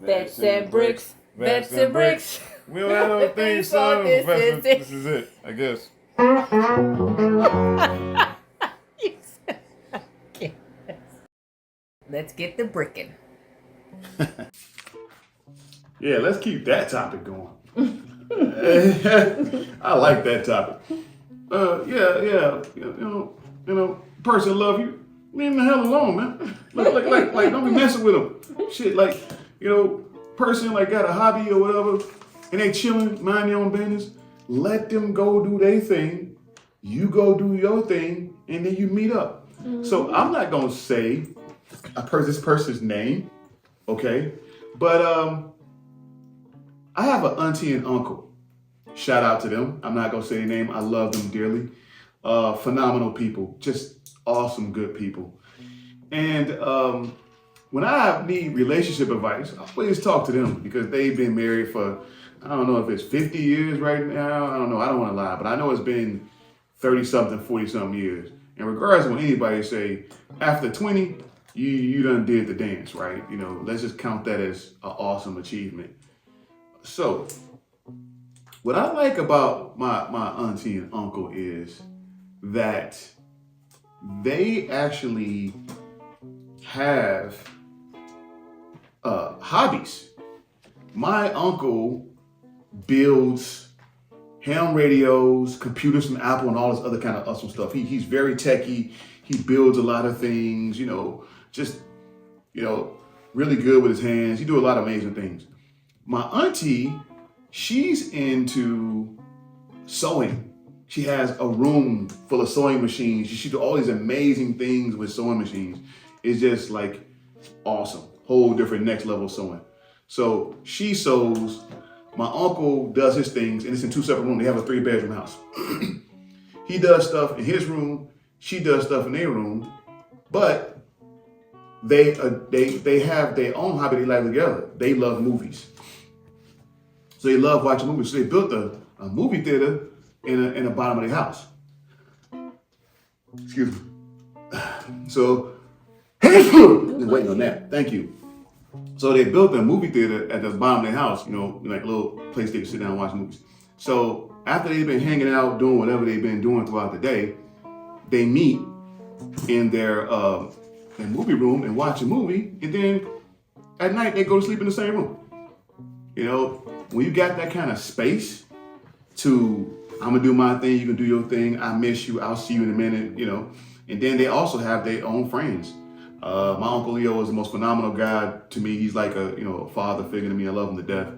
Vets and Bricks. Vets and Bricks. We don't have no theme song. This is it, I guess. Let's get the bricking. Yeah, let's keep that topic going. I like that topic. Person love you. Leave him the hell alone, man. Like, don't be messing with him. Shit, like, person like got a hobby or whatever, and they chilling, mind their own business. Let them go do their thing. You go do your thing, and then you meet up. Mm-hmm. So I'm not gonna say this person's name, okay? But I have an auntie and uncle. Shout out to them. I'm not gonna say their name. I love them dearly. Phenomenal people, just awesome, good people. And when I need relationship advice, I always talk to them because they've been married for, I don't know if it's 50 years right now. I don't know. I don't want to lie, but I know it's been 30-something, 40-something years. And regardless of when anybody say, after 20, you done did the dance, right? Let's just count that as an awesome achievement. So, what I like about my auntie and uncle is that they actually have hobbies. My uncle builds ham radios, computers from Apple, and all this other kind of awesome stuff. He's very techy. He builds a lot of things, really good with his hands. He do a lot of amazing things. My auntie, she's into sewing. She has a room full of sewing machines. She do all these amazing things with sewing machines. It's just like awesome. Whole different next level sewing. So she sews. My uncle does his things, and it's in two separate rooms. They have a 3-bedroom house. He does stuff in his room. She does stuff in their room. But they have their own hobby they like together. They love movies. So they love watching movies. So they built a movie theater in the bottom of their house. Excuse me. So, waiting on that. Thank you. So they built a movie theater at the bottom of their house, like a little place they could sit down and watch movies. So after they've been hanging out, doing whatever they've been doing throughout the day, they meet in their movie room and watch a movie. And then at night, they go to sleep in the same room. When you got that kind of space to, I'm gonna do my thing, you can do your thing, I miss you, I'll see you in a minute, And then they also have their own friends. My Uncle Leo is the most phenomenal guy to me. He's like a father figure to me. I love him to death.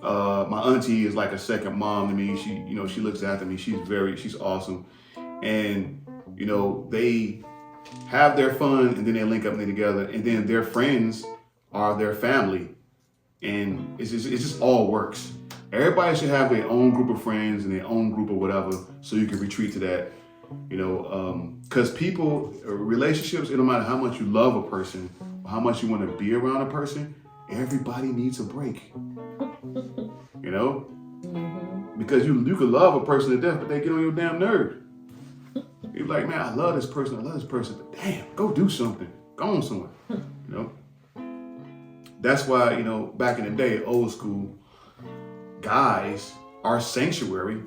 My auntie is like a second mom to me. She looks after me. She's awesome. And, they have their fun and then they link up and they together. And then their friends are their family. And it just all works. Everybody should have their own group of friends and their own group of whatever, so you can retreat to that. Because relationships, it don't matter how much you love a person or how much you want to be around a person, everybody needs a break. Mm-hmm. Because you could love a person to death, but they get on your damn nerve. You're like, man, I love this person, but damn, go do something. Go on somewhere. That's why, back in the day, old school, guys, our sanctuary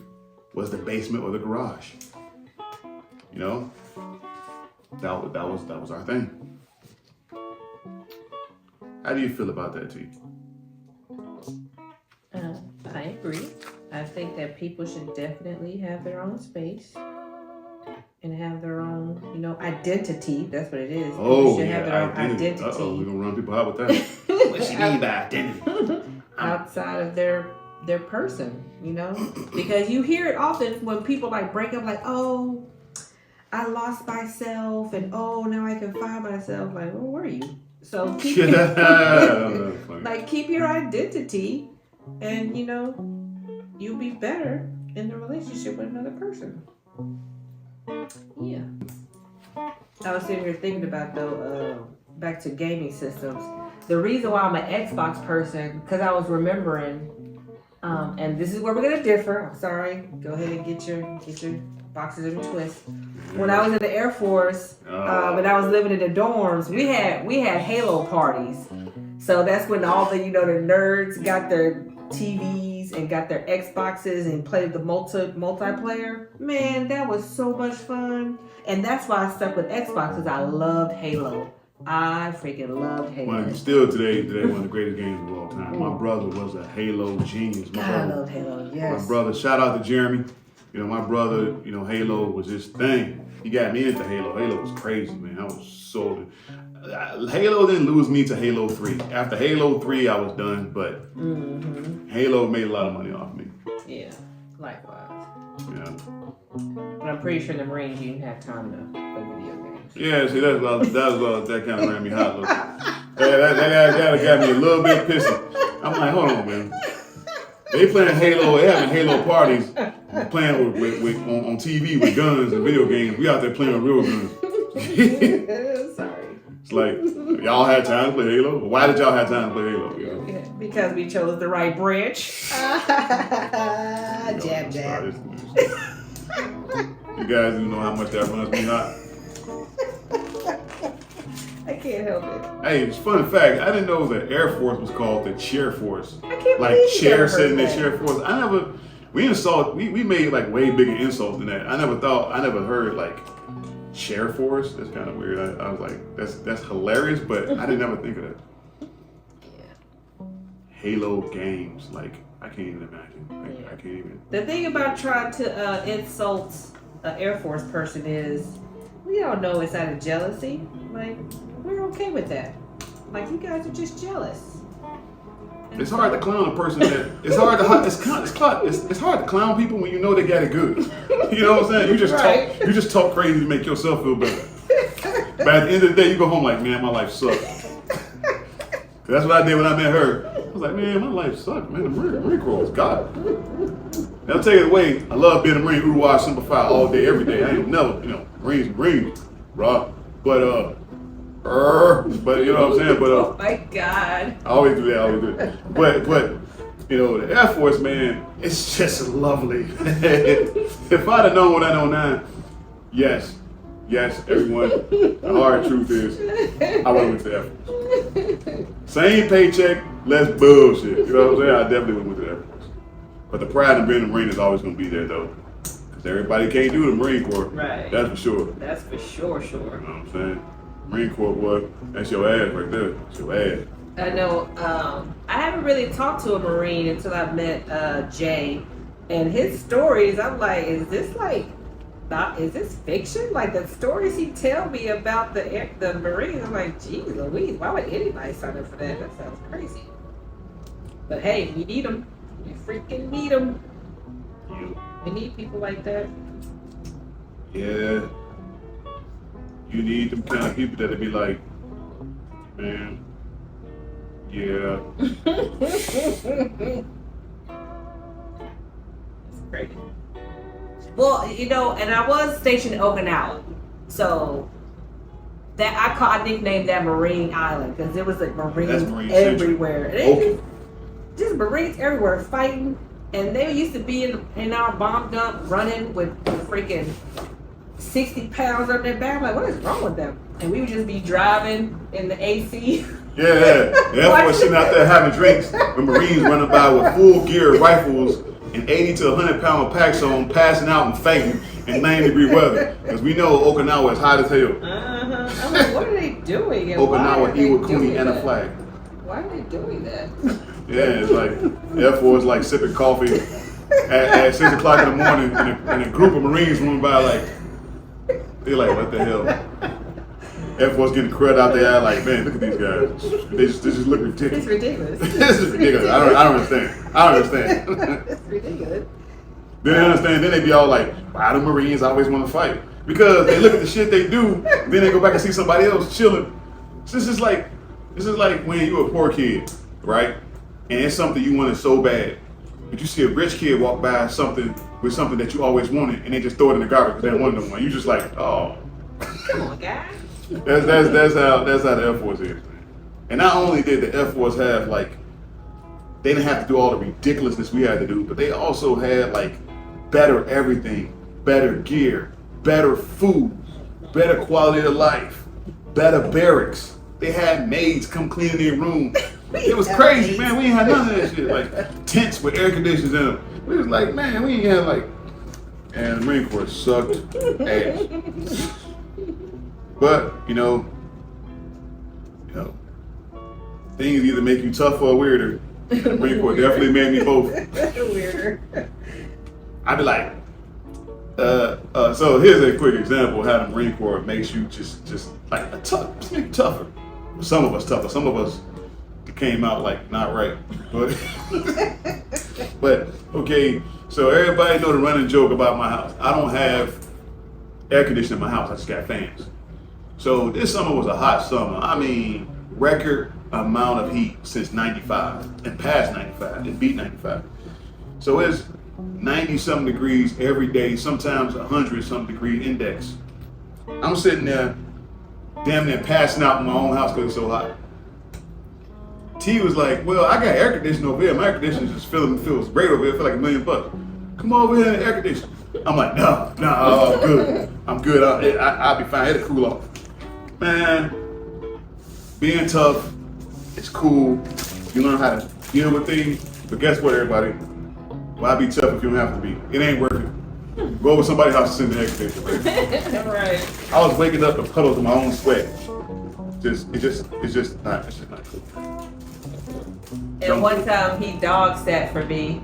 was the basement or the garage. That was our thing. How do you feel about that, T? I agree. I think that people should definitely have their own space and have their own, identity. That's what it is. Oh, should have their own identity. Uh-oh, we're gonna run people out with that. What she mean by identity? Outside of their person, because you hear it often when people break up, oh, I lost myself, and oh, now I can find myself. Where were you? So keep keep your identity, and you'll be better in the relationship with another person. Yeah. I was sitting here thinking about back to gaming systems. The reason why I'm an Xbox person, because I was remembering, and this is where we're gonna differ. I'm sorry. Go ahead and get your boxes in a twist. When I was in the Air Force, and I was living in the dorms, we had Halo parties. So that's when all the, the nerds got their TVs and got their Xboxes and played the multiplayer. Man, that was so much fun. And that's why I stuck with Xbox, because I loved Halo. I freaking loved Halo. Well, still today, one of the greatest games of all time. My brother was a Halo genius. I love Halo, yes. My brother, shout out to Jeremy. My brother, Halo was his thing. He got me into Halo. Halo was crazy, man. I was sold. Halo didn't lose me to Halo 3. After Halo 3, I was done, but Halo made a lot of money off me. Yeah, likewise. Yeah. But I'm pretty sure the Marines, you didn't have time to play video games. Yeah, see, that kind of ran me hot. That got me a little bit pissy. I'm like, hold on, man. They playing Halo, they having Halo parties, playing with on TV with guns and video games. We out there playing with real guns. Sorry. It's like, y'all had time to play Halo? Why did y'all have time to play Halo? Because we chose the right branch. Jab. You guys don't know how much that runs me hot. I can't help it. Hey, fun fact, I didn't know the Air Force was called the Chair Force. I can't like believe chair you sitting never there, Chair Force. We made like way bigger insults than that. I never heard like Chair Force. That's kind of weird. I was like, that's hilarious, but I didn't ever think of that. Yeah. Halo games, like I can't even imagine. I can't even. The thing about trying to insult an Air Force person is, we all know it's out of jealousy. Like, we're okay with that. Like, you guys are just jealous. It's hard to clown a person it's hard to clown people when you know they got it good. You know what I'm saying? You just talk crazy to make yourself feel better. But at the end of the day, you go home like, man, my life sucked. That's what I did when I met her. I was like, man, my life sucked, man. The Marine Corps was God. And I'll tell you the way, I love being a Marine, Uruguay, Simplify all day, every day. I ain't never, Marines, bro. But you know what I'm saying? But oh my God. I always do that. But the Air Force, man, it's just lovely. If I'd have known what I know now, yes, everyone. The hard truth is, I would have went to the Air Force. Same paycheck, less bullshit. You know what I'm saying? I definitely went to the Air Force. But the pride of being a Marine is always going to be there, though. Because everybody can't do the Marine Corps. Right. That's for sure. That's for sure. You know what I'm saying? Marine Corps, boy, that's your ass right there. That's your ass. I know. I haven't really talked to a Marine until I met Jay, and his stories. I'm like, is this fiction? Like the stories he tell me about the Marines. I'm like, geez, Louise, why would anybody sign up for that? That sounds crazy. But hey, we need them. We freaking need them. Yeah. We need people like that. Yeah. You need them kind of people that'll be like, man, yeah. It's crazy. Well, and I was stationed in Okinawa, so that I nicknamed that Marine Island because there was like Marines everywhere. Okay. Just Marines everywhere fighting, and they used to be in our bomb dump running with freaking 60 pounds on their back. I'm like, what is wrong with them? And we would just be driving in the AC. Yeah. The Air Force sitting out there having drinks. The Marines running by with full gear rifles and 80 to 100 pound packs on, passing out and fainting in 90-degree weather. Because we know Okinawa is hot as hell. I'm like, what are they doing? And Okinawa, Iwakuni, and a flag. Why are they doing that? Yeah, it's like the Air Force like sipping coffee at 6 o'clock in the morning, and a group of Marines running by like, they're like, what the hell? Air Force getting crud out there, like, man, look at these guys. They just look ridiculous. It's ridiculous. This is ridiculous. I don't understand. It's ridiculous. Then they understand. Then they be all like, why do Marines always want to fight? Because they look at the shit they do, then they go back and see somebody else chilling. So this is like when you're a poor kid, right? And it's something you wanted so bad, but you see a rich kid walk by with something that you always wanted, and they just throw it in the garbage because they don't want no one. You just like, oh. Come on, guys. That's how the Air Force is. And not only did the Air Force have they didn't have to do all the ridiculousness we had to do, but they also had better everything, better gear, better food, better quality of life, better barracks. They had maids come clean their room It was crazy, man. We ain't had none of that shit. Like tents with air conditioners in them. We was like, man, we ain't had like. And the Marine Corps sucked ass. But things either make you tougher or weirder. And the Marine Corps definitely made me both. Weirder. I'd be like, so here's a quick example of how the Marine Corps makes you just like just make you tougher. Some of us tougher. Some of us came out like not right. But okay, so everybody know the running joke about my house. I don't have air conditioning in my house. I just got fans. So this summer was a hot summer. I mean, record amount of heat since 95 and past 95. It beat 95. So it's 90-something degrees every day, sometimes 100-something degree index. I'm sitting there damn near passing out in my own house because it's so hot. T was like, well, I got air conditioning over here. My air conditioner just feels great over here. I feel like $1 million. Come over here and air condition. I'm like, no, I'm good. I'm good. I'll be fine. It'll cool off. Man, being tough, it's cool. You learn how to deal with things. But guess what, everybody? Why be tough if you don't have to be? It ain't worth it. Go over somebody's house and send the air conditioner. Right. I was waking up in puddles of my own sweat. It's just not cool. And one time he dog sat for me.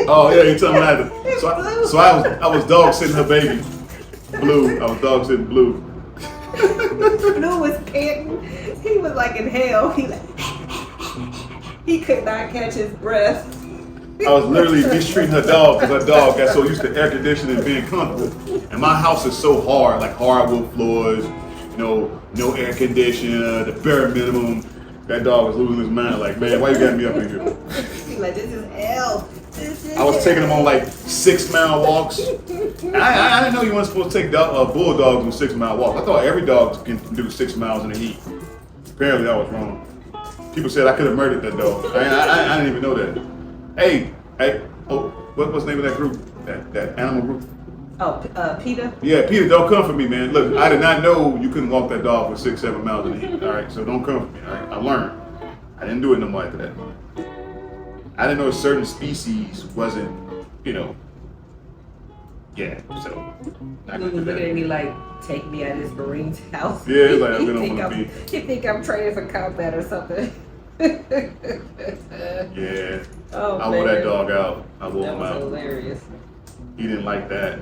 Oh yeah, he told me I had to. So I was dog sitting her baby. Blue. I was dog sitting Blue. Blue was panting. He was like in hell. He could not catch his breath. I was literally mistreating her dog because her dog got so used to air conditioning and being comfortable. And my house is so hard, like hardwood floors, no air conditioner, the bare minimum. That dog was losing his mind. Like, man, why you got me up in here? He's like, this is hell. I was taking him on like 6-mile walks. I didn't know you weren't supposed to take bulldogs on 6-mile walks. I thought every dog can do 6 miles in the heat. Apparently, I was wrong. People said I could have murdered that dog. I didn't even know that. Hey, what's the name of that group? That animal group? Oh, PETA? Yeah, PETA, don't come for me, man. Look, I did not know you couldn't walk that dog for 6-7 miles in the heat. All right, so don't come for me. All right, I learned. I didn't do it no more after that. I didn't know certain species wasn't, yeah. So. He was looking at me like, take me out of this Marine's house. Yeah, it's like I don't want to be. You think I'm training for combat or something? Yeah. Oh, I wore that dog out. I wore him out. Hilarious. He didn't like that.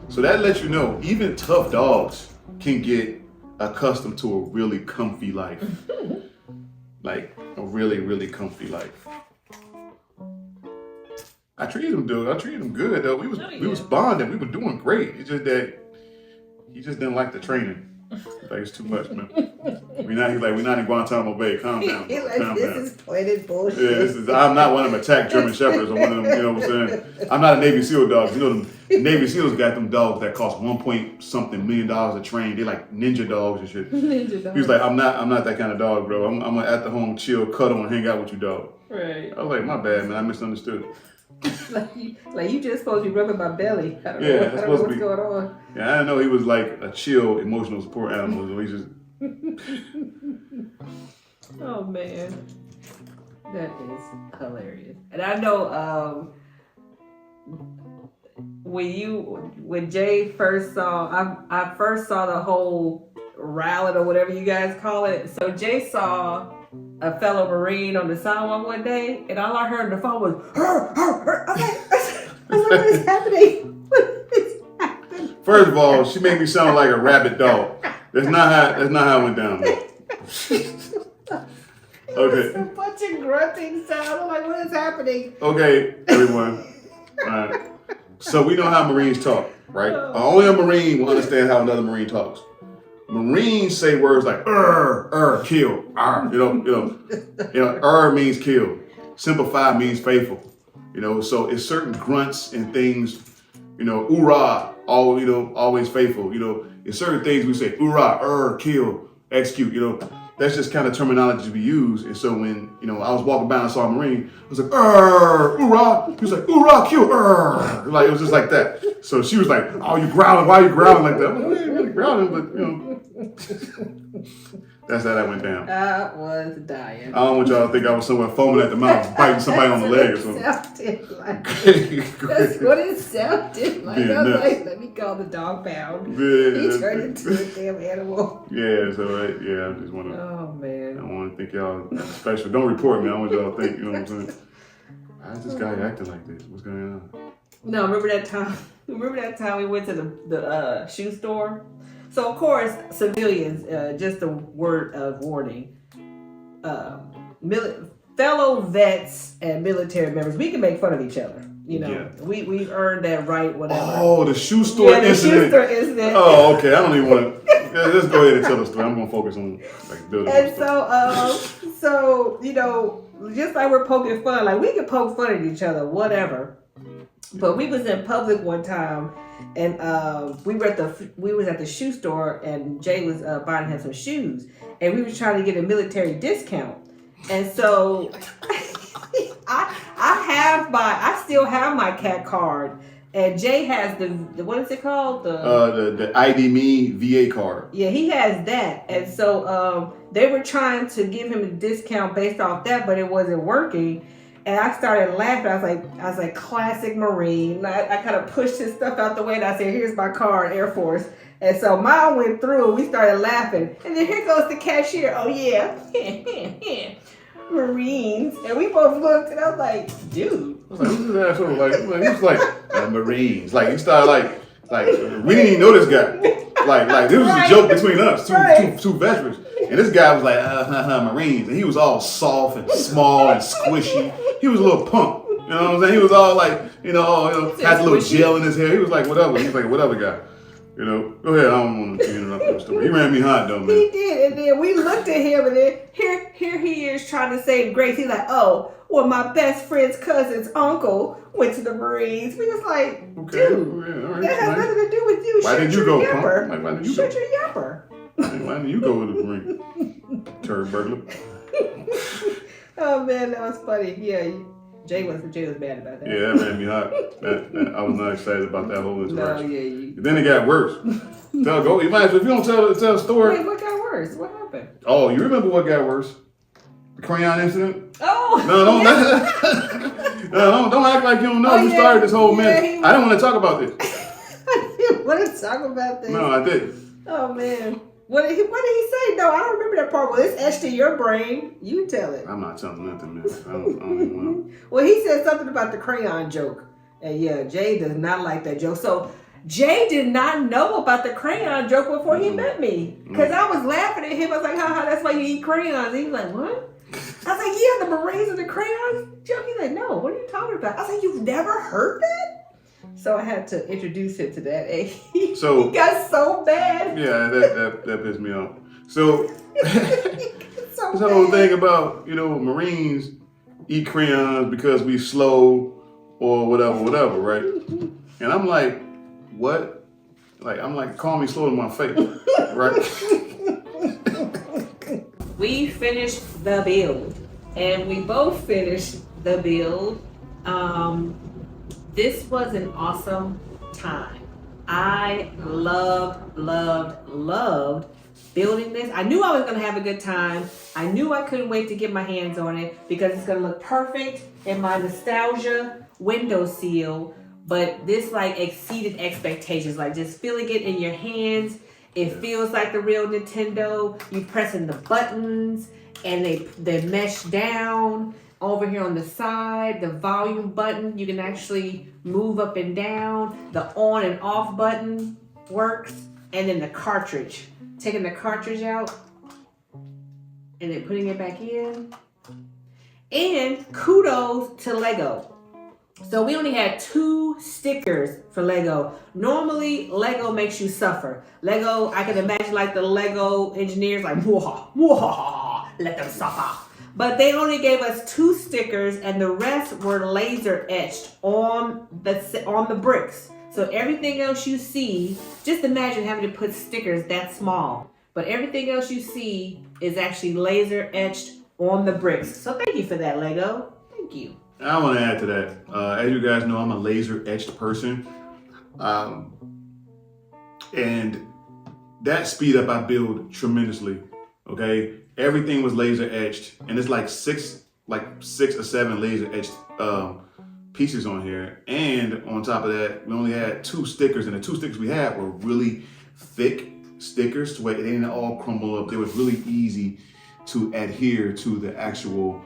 So that lets you know, even tough dogs can get accustomed to a really comfy life. Like a really, really comfy life. I treated him good though. We was bonding. We were doing great. It's just that he just didn't like the training. Like it's too much, man. We're not in Guantanamo Bay. Calm down. He's like, calm this down. is pointed bullshit. I'm not one of them attack German Shepherds or one of them, you know what I'm saying? I'm not a Navy SEAL dog. You know, the Navy SEALs got them dogs that cost $1-something million a train. They're like ninja dogs and shit. Ninja dogs. He was like, I'm not that kind of dog, bro. I'm an at the home, chill, cuddle, and hang out with you, dog. Right. I was like, my bad, man. I misunderstood. like you just supposed to be rubbing my belly. I don't know what's going on. Yeah, I didn't know he was like a chill, emotional support animal. So he just. Oh man, that is hilarious. And I know when Jay first saw, I first saw the whole rally or whatever you guys call it. So Jay saw a fellow Marine on the sidewalk one day, and all I heard on the phone was her. I was like, what is happening? What is happening? First of all, she made me sound like a rabid dog. That's not how it went down, bro. Okay. A bunch of grunting sound. I'm like, what is happening? Okay, everyone. All right. So we know how Marines talk, right? Only a Marine will understand how another Marine talks. Marines say words like kill, means kill. Simplify means faithful. So it's certain grunts and things, oorah, always faithful. It's certain things we say, oorah, kill, execute, that's just kind of terminology we use. And so when, I was walking by and saw a Marine, I was like, oorah. He was like, oorah, kill, Like, it was just like that. So she was like, oh, you growling? Why are you growling like that? I'm like, I ain't really growling, but, That's how that went down. I was dying. I don't want y'all to think I was somewhere foaming at the mouth, biting somebody on the leg or something. Sounded like. That's what it sounded like. I was like, let me call the dog pound. Yeah, He turned into a damn animal. Yeah, so I just want to. Oh man. I want to think y'all special. Don't report me. I want y'all to think. You know what I'm saying? Why is this guy acting like this? What's going on? No, remember that time? Remember that time we went to the shoe store? So of course, civilians. Just a word of warning. Fellow vets and military members, we can make fun of each other. You know, Yeah. we've earned that right. Whatever. Oh, the shoe store Yeah, the incident. shoe store incident. Oh, okay. I don't even want to. Let's go ahead and tell the story. I'm gonna focus on like building. And so you know, just like we're poking fun, like we can poke fun at each other, whatever. But we was in public one time, and we was at the shoe store, and Jay was buying him some shoes, and we was trying to get a military discount, and so I still have my cat card, and Jay has the what is it called, the ID Me VA card. Yeah, he has that, and so they were trying to give him a discount based off that, but it wasn't working. And I started laughing. I was like, classic Marine. I kind of pushed his stuff out the way, and I said, "Here's my card, Air Force." And so mine went through, and we started laughing. And then here goes the cashier. Oh yeah, Marines. And we both looked, and I was like, "Dude." I was like, who's this asshole? He was like Marines. Like he started like we didn't even know this guy. Like this was a joke between us, two veterans. And this guy was like, Marines. And he was all soft and small and squishy. He was a little punk. You know what I'm saying? He was all like, had a little gel in his hair. He was like, whatever. He was like, whatever guy. You know, go ahead. I don't want to interrupt your story. He ran me hot though, man. He did. And then we looked at him, and then here he is trying to save grace. He's like, oh, well, my best friend's cousin's uncle went to the Marines. We was like, dude, that has nothing to do with you. Why did you go, punk? Like, why did you Shut go? your yapper. Why did you go with the Marine? Turd burglar. Oh man, that was funny. Yeah, Jay was mad about that. Yeah, that made me hot. I was not excited about that whole interaction. No, yeah. Then it got worse. You might as well, if you don't tell the story. Wait, what got worse? What happened? Oh, you remember what got worse? The crayon incident? Oh. Don't act like you don't know. Oh, you started this whole mess. Yeah, I didn't want to talk about this. I didn't want to talk about this. No, I didn't. Oh man. What did he say? No, I don't remember that part. Well, it's etched in your brain. You tell it. I'm not telling nothing, man. I don't even know. Well, he said something about the crayon joke. And yeah, Jay does not like that joke. So Jay did not know about the crayon joke before he met me. Because I was laughing at him. I was like, haha, that's why you eat crayons. And he was like, what? I was like, yeah, the Marines and the crayons joke. He's like, no, what are you talking about? I was like, you've never heard that? So I had to introduce him to that. And he got so mad. Yeah, that pissed me off. So this so whole thing about, Marines eat crayons because we slow or whatever, right? And I'm like, what? Like, I'm like, call me slow to my face, right? We finished the build, and we both finished the build. This was an awesome time. I loved building this. I knew I was gonna have a good time. I knew I couldn't wait to get my hands on it because it's gonna look perfect in my nostalgia windowsill. But this like exceeded expectations, like just feeling it in your hands. It feels like the real Nintendo. You pressing the buttons and they mesh down. Over here on the side, the volume button, you can actually move up and down. The on and off button works. And then the cartridge. Taking the cartridge out and then putting it back in. And kudos to LEGO. So we only had 2 stickers for LEGO. Normally, LEGO makes you suffer. LEGO, I can imagine like the LEGO engineers like, whoa, let them suffer. But they only gave us 2 stickers and the rest were laser etched on the bricks. So everything else you see, just imagine having to put stickers that small. But everything else you see is actually laser etched on the bricks. So thank you for that, LEGO. Thank you. I want to add to that. As you guys know, I'm a laser etched person. And that speed up I build tremendously. Okay, everything was laser etched, and it's like six or seven laser etched pieces on here. And on top of that, we only had 2 stickers, and the 2 stickers we had were really thick stickers, to where it didn't all crumble up. They was really easy to adhere to the actual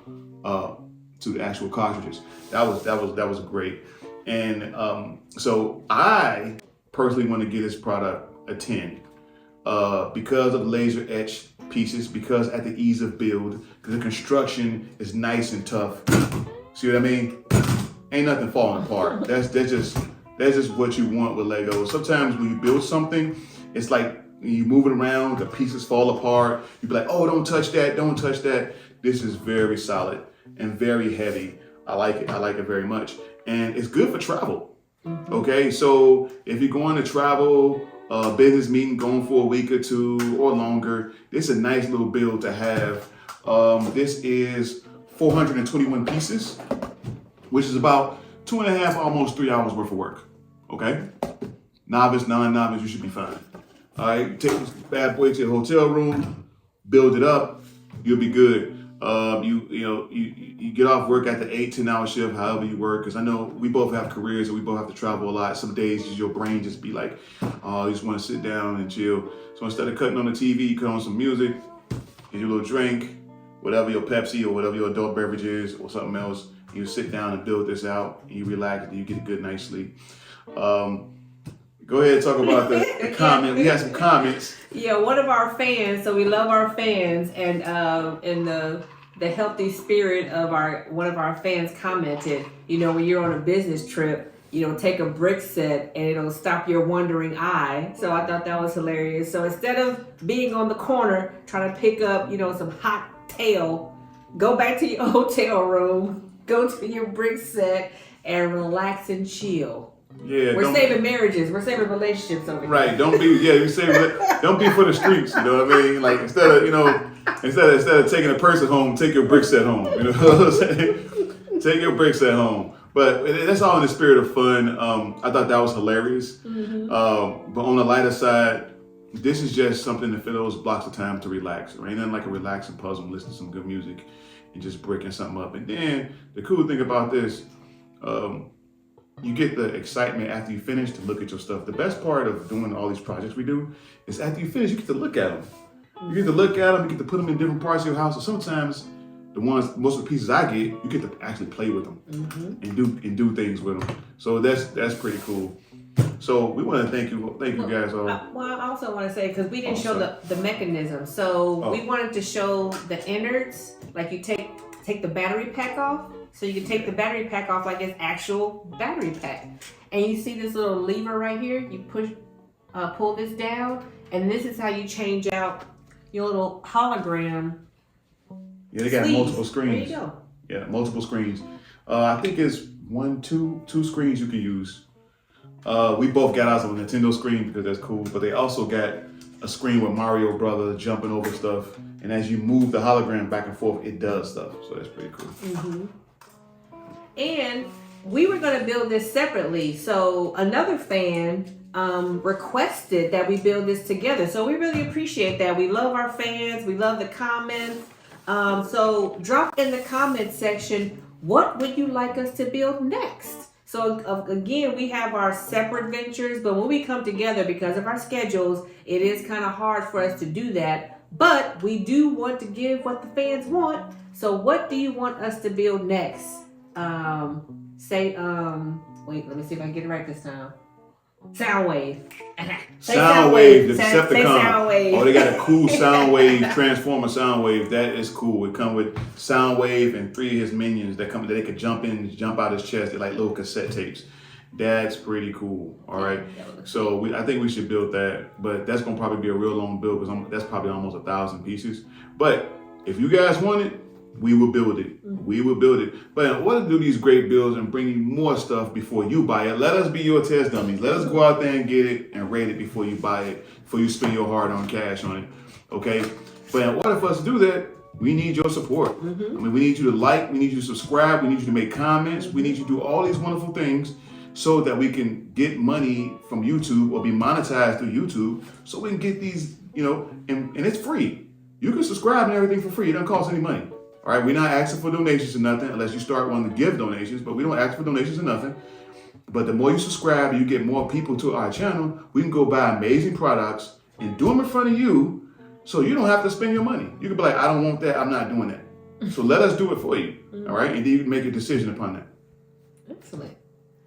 cartridges. That was great. And so I personally want to give this product a 10 because of laser etched pieces, because at the ease of build, because the construction is nice and tough. See what I mean? Ain't nothing falling apart. That's just what you want with Lego. Sometimes when you build something, it's like you move it around, the pieces fall apart. You be like, oh, don't touch that, don't touch that. This is very solid and very heavy. I like it very much. And it's good for travel. Okay, so if you're going to travel, business meeting, going for a week or 2 or longer, this is a nice little build to have. This is 421 pieces, which is about 2.5, almost 3 hours worth of work. Okay, novice, non-novice, you should be fine. All right, take this bad boy to your hotel room, build it up, you'll be good. You get off work at the 8-10 hour shift, however you work, because I know we both have careers and we both have to travel a lot. Some days your brain just be like, oh, you just want to sit down and chill. So instead of cutting on the TV, you cut on some music, get your little drink, whatever your Pepsi or whatever your adult beverage is or something else. You sit down and build this out, and you relax, and you get a good night's sleep. Go ahead and talk about the comment. We had some comments. Yeah, one of our fans. So we love our fans, and in the healthy spirit of one of our fans commented, when you're on a business trip, take a brick set and it'll stop your wandering eye. So I thought that was hilarious. So instead of being on the corner trying to pick up, some hot tail, go back to your hotel room, go to your brick set, and relax and chill. Yeah, we're saving marriages. We're saving relationships over here. Right. Don't be for the streets. You know what I mean? Like instead of taking a person home, take your brick set home. You know what I'm saying? Take your brick set home. But that's all in the spirit of fun. I thought that was hilarious. But on the lighter side, this is just something to fill those blocks of time to relax. Right? Ain't nothing like a relaxing puzzle, listen to some good music, and just breaking something up. And then the cool thing about this, you get the excitement after you finish to look at your stuff. The best part of doing all these projects we do is after you finish, you get to look at them. You get to look at them, you get to put them in different parts of your house. And sometimes most of the pieces I get, you get to actually play with them and do things with them. So that's pretty cool. So we want to thank you guys all. Well, I also want to say, because we didn't show the mechanism, so we wanted to show the innards, like you take the battery pack off. So you can take the battery pack off like it's actual battery pack. And you see this little lever right here? You pull this down, and this is how you change out your little hologram. Yeah, they got sleeves. Multiple screens. There you go. Yeah, multiple screens. I think it's 2 screens you can use. We both got ours on a Nintendo screen because that's cool, but they also got a screen with Mario Brothers jumping over stuff. And as you move the hologram back and forth, it does stuff. So that's pretty cool. And we were going to build this separately. So another fan requested that we build this together. So we really appreciate that. We love our fans. We love the comments. So drop in the comment section, what would you like us to build next? So again, we have our separate ventures, but when we come together, because of our schedules, it is kind of hard for us to do that. But we do want to give what the fans want. So what do you want us to build next? Wait, let me see if I can get it right this time. Soundwave. Soundwave, the Decepticon. Soundwave. Oh, they got a cool Soundwave, Transformer Soundwave. That is cool. It come with Soundwave and 3 of his minions that they could jump in and jump out his chest. They're like little cassette tapes. That's pretty cool. All right. So I think we should build that, but that's gonna probably be a real long build because that's probably almost 1,000 pieces. But if you guys want it, we will build it. We will build it. But in order to do these great builds and bring you more stuff before you buy it, let us be your test dummies. Let us go out there and get it and rate it before you buy it, before you spend your hard-earned cash on it. Okay? But in order for us to do that, we need your support. I mean, we need you to like, we need you to subscribe, we need you to make comments, we need you to do all these wonderful things so that we can get money from YouTube or be monetized through YouTube so we can get these, and it's free. you can subscribe and everything for free. It doesn't cost any money. All right, we're not asking for donations or nothing unless you start wanting to give donations, but we don't ask for donations or nothing. But the more you subscribe, you get more people to our channel. We can go buy amazing products and do them in front of you so you don't have to spend your money. You can be like, I don't want that. I'm not doing that. So let us do it for you. All right, and then you can make a decision upon that. Excellent.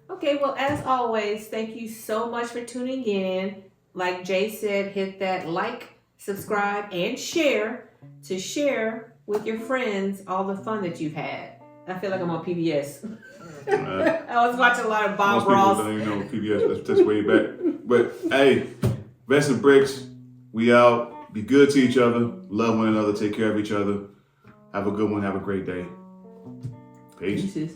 Okay, well, as always, thank you so much for tuning in. Like Jay said, hit that like, subscribe, and share to share with your friends all the fun that you've had. I feel like I'm on PBS. I was watching a lot of Bob Ross. Most people don't even know PBS. That's way back. But hey, Vets and Bricks, we out. Be good to each other. Love one another. Take care of each other. Have a good one. Have a great day. Peace. Peace.